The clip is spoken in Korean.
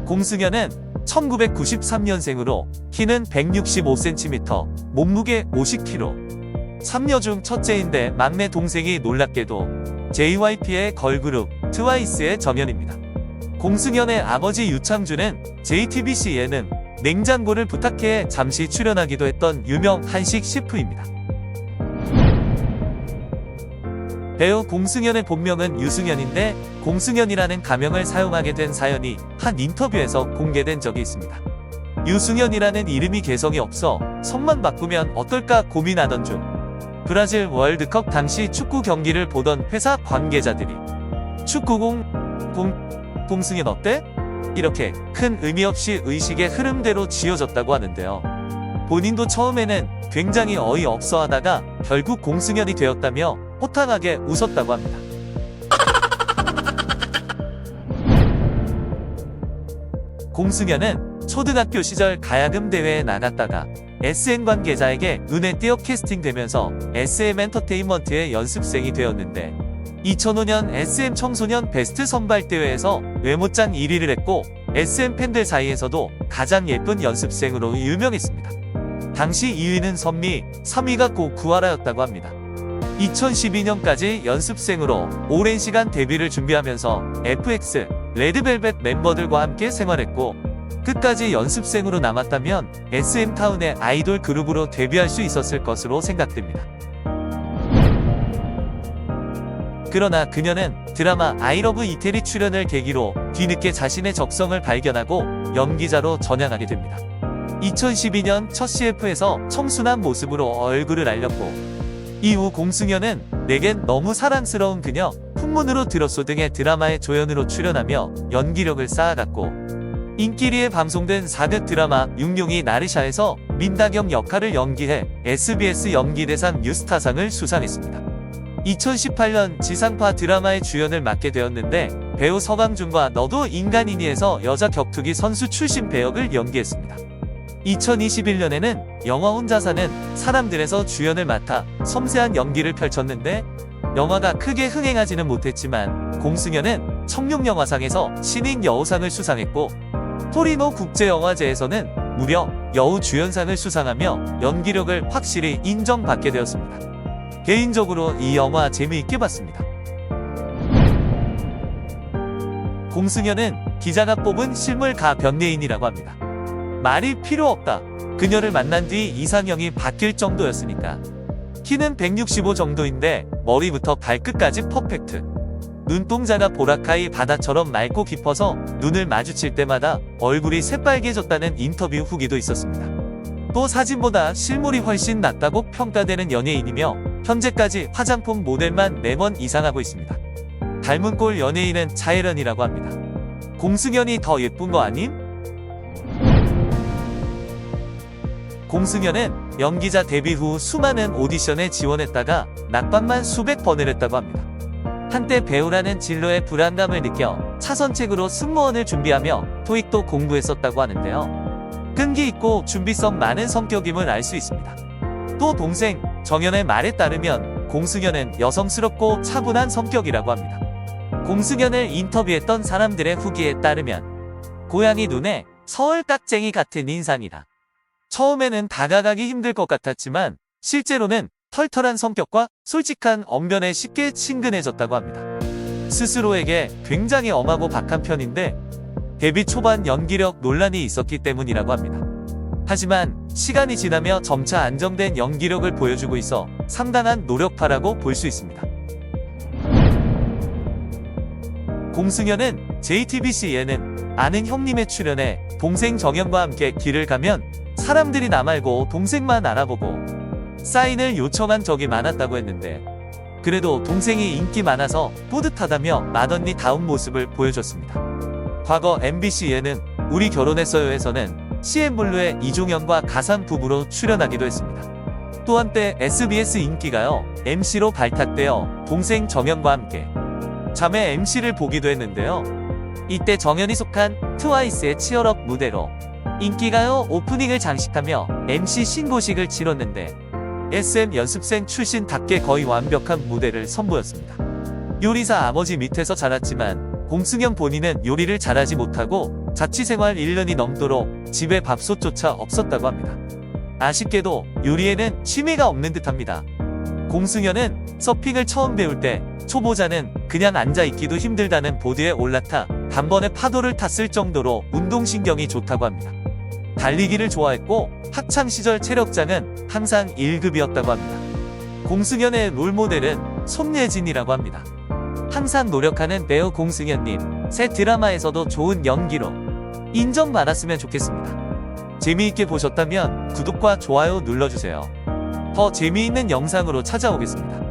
공승연은 1993년생으로 키는 165cm, 몸무게 50kg. 3녀 중 첫째인데 막내 동생이 놀랍게도 JYP의 걸그룹 트와이스의 정연입니다. 공승연의 아버지 유창준은 JTBC 예능 냉장고를 부탁해 잠시 출연하기도 했던 유명 한식 셰프입니다. 배우 공승연의 본명은 유승연인데 공승연이라는 가명을 사용하게 된 사연이 한 인터뷰에서 공개된 적이 있습니다. 유승연이라는 이름이 개성이 없어 성만 바꾸면 어떨까 고민하던 중 브라질 월드컵 당시 축구 경기를 보던 회사 관계자들이 공승연 어때? 이렇게 큰 의미 없이 의식의 흐름대로 지어졌다고 하는데요. 본인도 처음에는 굉장히 어이없어 하다가 결국 공승연이 되었다며 호탕하게 웃었다고 합니다. 공승연은 초등학교 시절 가야금 대회에 나갔다가 SM 관계자에게 눈에 띄어 캐스팅되면서 SM 엔터테인먼트의 연습생이 되었는데 2005년 SM 청소년 베스트 선발대회에서 외모짱 1위를 했고 SM 팬들 사이에서도 가장 예쁜 연습생으로 유명했습니다. 당시 2위는 선미, 3위가 고쿠하라였다고 합니다. 2012년까지 연습생으로 오랜 시간 데뷔를 준비하면서 FX, 레드벨벳 멤버들과 함께 생활했고 끝까지 연습생으로 남았다면 SM타운의 아이돌 그룹으로 데뷔할 수 있었을 것으로 생각됩니다. 그러나 그녀는 드라마 아이러브 이태리 출연을 계기로 뒤늦게 자신의 적성을 발견하고 연기자로 전향하게 됩니다. 2012년 첫 CF에서 청순한 모습으로 얼굴을 알렸고 이후 공승연은 내겐 너무 사랑스러운 그녀, 풍문으로 들었소 등의 드라마의 조연으로 출연하며 연기력을 쌓아갔고 인기리에 방송된 4극 드라마 육룡이 나르샤에서 민다경 역할을 연기해 SBS 연기대상 뉴스타상을 수상했습니다. 2018년 지상파 드라마의 주연을 맡게 되었는데 배우 서강준과 너도 인간이니에서 여자 격투기 선수 출신 배역을 연기했습니다. 2021년에는 영화 혼자 사는 사람들에서 주연을 맡아 섬세한 연기를 펼쳤는데 영화가 크게 흥행하지는 못했지만 공승연은 청룡영화상에서 신인 여우상을 수상했고 토리노 국제영화제에서는 무려 여우 주연상을 수상하며 연기력을 확실히 인정받게 되었습니다. 개인적으로 이 영화 재미있게 봤습니다. 공승연은 기자가 뽑은 실물 가변예인이라고 합니다. 말이 필요 없다. 그녀를 만난 뒤 이상형이 바뀔 정도였으니까. 키는 165 정도인데 머리부터 발끝까지 퍼펙트. 눈동자가 보라카이 바다처럼 맑고 깊어서 눈을 마주칠 때마다 얼굴이 새빨개졌다는 인터뷰 후기도 있었습니다. 또 사진보다 실물이 훨씬 낫다고 평가되는 연예인이며 현재까지 화장품 모델만 4번 이상 하고 있습니다. 닮은 꼴 연예인은 차혜련이라고 합니다. 공승연이 더 예쁜 거 아님? 공승연은 연기자 데뷔 후 수많은 오디션에 지원했다가 낙방만 수백 번을 했다고 합니다. 한때 배우라는 진로에 불안감을 느껴 차선책으로 승무원을 준비하며 토익도 공부했었다고 하는데요. 끈기 있고 준비성 많은 성격임을 알 수 있습니다. 또 동생 정연의 말에 따르면 공승연은 여성스럽고 차분한 성격이라고 합니다. 공승연을 인터뷰했던 사람들의 후기에 따르면 고양이 눈에 서울 깍쟁이 같은 인상이다. 처음에는 다가가기 힘들 것 같았지만 실제로는 털털한 성격과 솔직한 언변에 쉽게 친근해졌다고 합니다. 스스로에게 굉장히 엄하고 박한 편인데 데뷔 초반 연기력 논란이 있었기 때문이라고 합니다. 하지만 시간이 지나며 점차 안정된 연기력을 보여주고 있어 상당한 노력파라고 볼 수 있습니다. 공승연은 JTBC 예능 아는 형님에 출연해 동생 정연과 함께 길을 가면 사람들이 나 말고 동생만 알아보고 사인을 요청한 적이 많았다고 했는데 그래도 동생이 인기 많아서 뿌듯하다며 맏언니 다운 모습을 보여줬습니다. 과거 MBC 예능 우리 결혼했어요에서는 CN블루의 이종현과 가상 부부로 출연하기도 했습니다. 또 한때 SBS 인기가요 MC로 발탁되어 동생 정연과 함께 자매 MC를 보기도 했는데요. 이때 정연이 속한 트와이스의 치얼업 무대로 인기가요 오프닝을 장식하며 MC 신고식을 치렀는데 SM 연습생 출신답게 거의 완벽한 무대를 선보였습니다. 요리사 아버지 밑에서 자랐지만 공승현 본인은 요리를 잘하지 못하고 자취생활 1년이 넘도록 집에 밥솥조차 없었다고 합니다. 아쉽게도 요리에는 취미가 없는 듯합니다. 공승현은 서핑을 처음 배울 때 초보자는 그냥 앉아있기도 힘들다는 보드에 올라타 단번에 파도를 탔을 정도로 운동신경이 좋다고 합니다. 달리기를 좋아했고 학창시절 체력장은 항상 1급이었다고 합니다. 공승현의 롤모델은 손예진이라고 합니다. 항상 노력하는 배우 공승현님, 새 드라마에서도 좋은 연기로 인정받았으면 좋겠습니다. 재미있게 보셨다면 구독과 좋아요 눌러주세요. 더 재미있는 영상으로 찾아오겠습니다.